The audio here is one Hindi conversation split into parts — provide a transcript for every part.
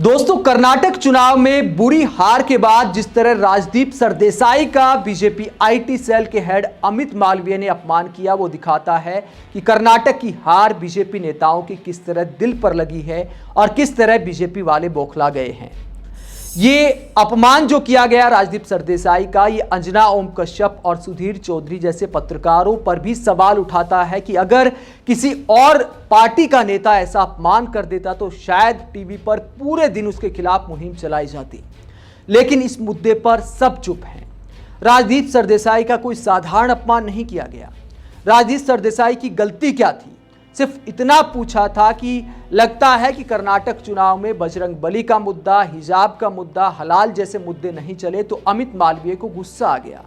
दोस्तों, कर्नाटक चुनाव में बुरी हार के बाद जिस तरह राजदीप सरदेसाई का बीजेपी आईटी सेल के हेड अमित मालवीय ने अपमान किया, वो दिखाता है कि कर्नाटक की हार बीजेपी नेताओं की किस तरह दिल पर लगी है और किस तरह बीजेपी वाले बौखला गए हैं। ये अपमान जो किया गया राजदीप सरदेसाई का, ये अंजना ओम कश्यप और सुधीर चौधरी जैसे पत्रकारों पर भी सवाल उठाता है कि अगर किसी और पार्टी का नेता ऐसा अपमान कर देता तो शायद टीवी पर पूरे दिन उसके खिलाफ मुहिम चलाई जाती। लेकिन इस मुद्दे पर सब चुप हैं। राजदीप सरदेसाई का कोई साधारण अपमान नहीं किया गया। राजदीप सरदेसाई की गलती क्या थी? सिर्फ इतना पूछा था कि लगता है कि कर्नाटक चुनाव में बजरंगबली का मुद्दा, हिजाब का मुद्दा, हलाल जैसे मुद्दे नहीं चले तो अमित मालवीय को गुस्सा आ गया।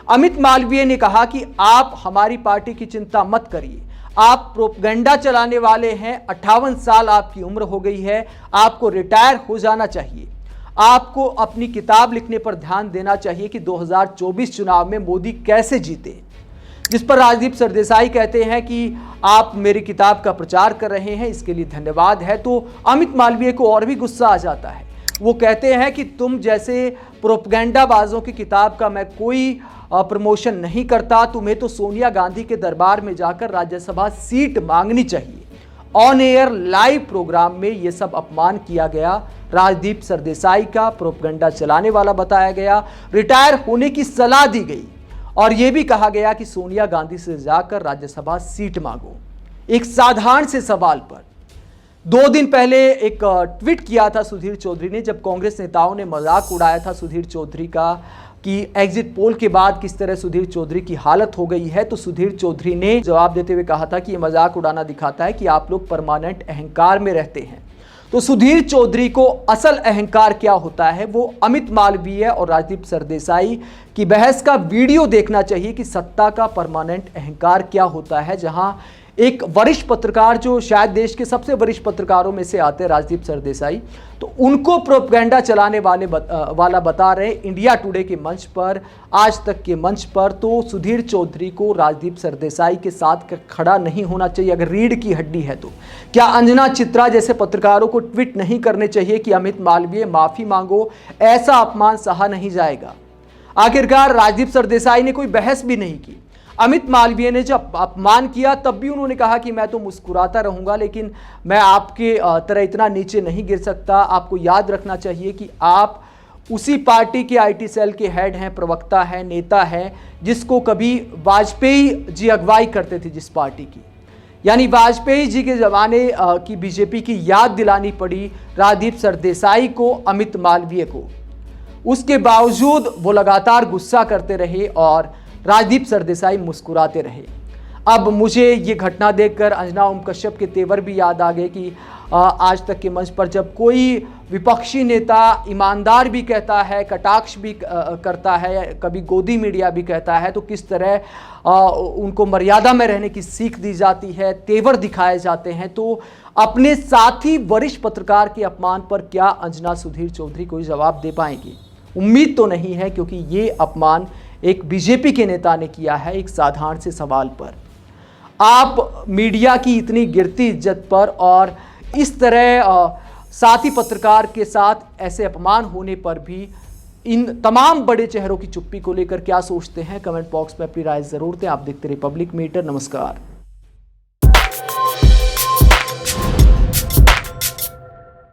अमित मालवीय ने कहा कि आप हमारी पार्टी की चिंता मत करिए, आप प्रोपगेंडा चलाने वाले हैं, 58 साल आपकी उम्र हो गई है, आपको रिटायर हो जाना चाहिए, आपको अपनी किताब लिखने पर ध्यान देना चाहिए कि 2024 चुनाव में मोदी कैसे जीते। जिस पर राजदीप सरदेसाई कहते हैं कि आप मेरी किताब का प्रचार कर रहे हैं, इसके लिए धन्यवाद है। तो अमित मालवीय को और भी गुस्सा आ जाता है। वो कहते हैं कि तुम जैसे प्रोपगेंडाबाजों की किताब का मैं कोई प्रमोशन नहीं करता, तुम्हें तो सोनिया गांधी के दरबार में जाकर राज्यसभा सीट मांगनी चाहिए। ऑन एयर लाइव प्रोग्राम में यह सब अपमान किया गया। राजदीप सरदेसाई का प्रोपगेंडा चलाने वाला बताया गया, रिटायर होने की सलाह दी गई और यह भी कहा गया कि सोनिया गांधी से जाकर राज्यसभा सीट मांगो। एक साधारण से सवाल पर 2 दिन पहले एक ट्वीट किया था सुधीर चौधरी ने, जब कांग्रेस नेताओं ने मजाक उड़ाया था सुधीर चौधरी का कि एग्जिट पोल के बाद किस तरह सुधीर चौधरी की हालत हो गई है। तो सुधीर चौधरी ने जवाब देते हुए कहा था कि यह मजाक उड़ाना दिखाता है कि आप लोग परमानेंट अहंकार में रहते हैं। तो सुधीर चौधरी को असल अहंकार क्या होता है, वो अमित मालवीय और राजदीप सरदेसाई की बहस का वीडियो देखना चाहिए कि सत्ता का परमानेंट अहंकार क्या होता है। जहां एक वरिष्ठ पत्रकार, जो शायद देश के सबसे वरिष्ठ पत्रकारों में से आते हैं राजदीप सरदेसाई, तो उनको प्रोपगेंडा चलाने वाला बता रहे इंडिया टुडे के मंच पर, आज तक के मंच पर। तो सुधीर चौधरी को राजदीप सरदेसाई के साथ खड़ा नहीं होना चाहिए अगर रीढ़ की हड्डी है तो। क्या अंजना चित्रा जैसे पत्रकारों को ट्वीट नहीं करने चाहिए कि अमित मालवीय माफी मांगो? ऐसा अपमान सहा नहीं जाएगा। आखिरकार राजदीप सरदेसाई ने कोई बहस भी नहीं की। अमित मालवीय ने जब अपमान किया तब भी उन्होंने कहा कि मैं तो मुस्कुराता रहूंगा, लेकिन मैं आपके तरह इतना नीचे नहीं गिर सकता। आपको याद रखना चाहिए कि आप उसी पार्टी के आईटी सेल के हेड हैं, प्रवक्ता हैं, नेता हैं, जिसको कभी वाजपेयी जी अगुवाई करते थे जिस पार्टी की। यानी वाजपेयी जी के ज़माने की बीजेपी की याद दिलानी पड़ी राजदीप सरदेसाई को, अमित मालवीय को। उसके बावजूद वो लगातार गुस्सा करते रहे और राजदीप सरदेसाई मुस्कुराते रहे। अब मुझे ये घटना देखकर अंजना ओम कश्यप के तेवर भी याद आ गए कि आज तक के मंच पर जब कोई विपक्षी नेता ईमानदार भी कहता है, कटाक्ष भी करता है, कभी गोदी मीडिया भी कहता है, तो किस तरह उनको मर्यादा में रहने की सीख दी जाती है, तेवर दिखाए जाते हैं। तो अपने साथी वरिष्ठ पत्रकार के अपमान पर क्या अंजना सुधीर चौधरी कोई जवाब दे पाएंगी? उम्मीद तो नहीं है, क्योंकि ये अपमान एक बीजेपी के नेता ने किया है एक साधारण से सवाल पर। आप मीडिया की इतनी गिरती इज्जत पर और इस तरह साथी पत्रकार के साथ ऐसे अपमान होने पर भी इन तमाम बड़े चेहरों की चुप्पी को लेकर क्या सोचते हैं? कमेंट बॉक्स में अपनी राय जरूर दें। आप देखते रहिए पब्लिक मीटर। नमस्कार।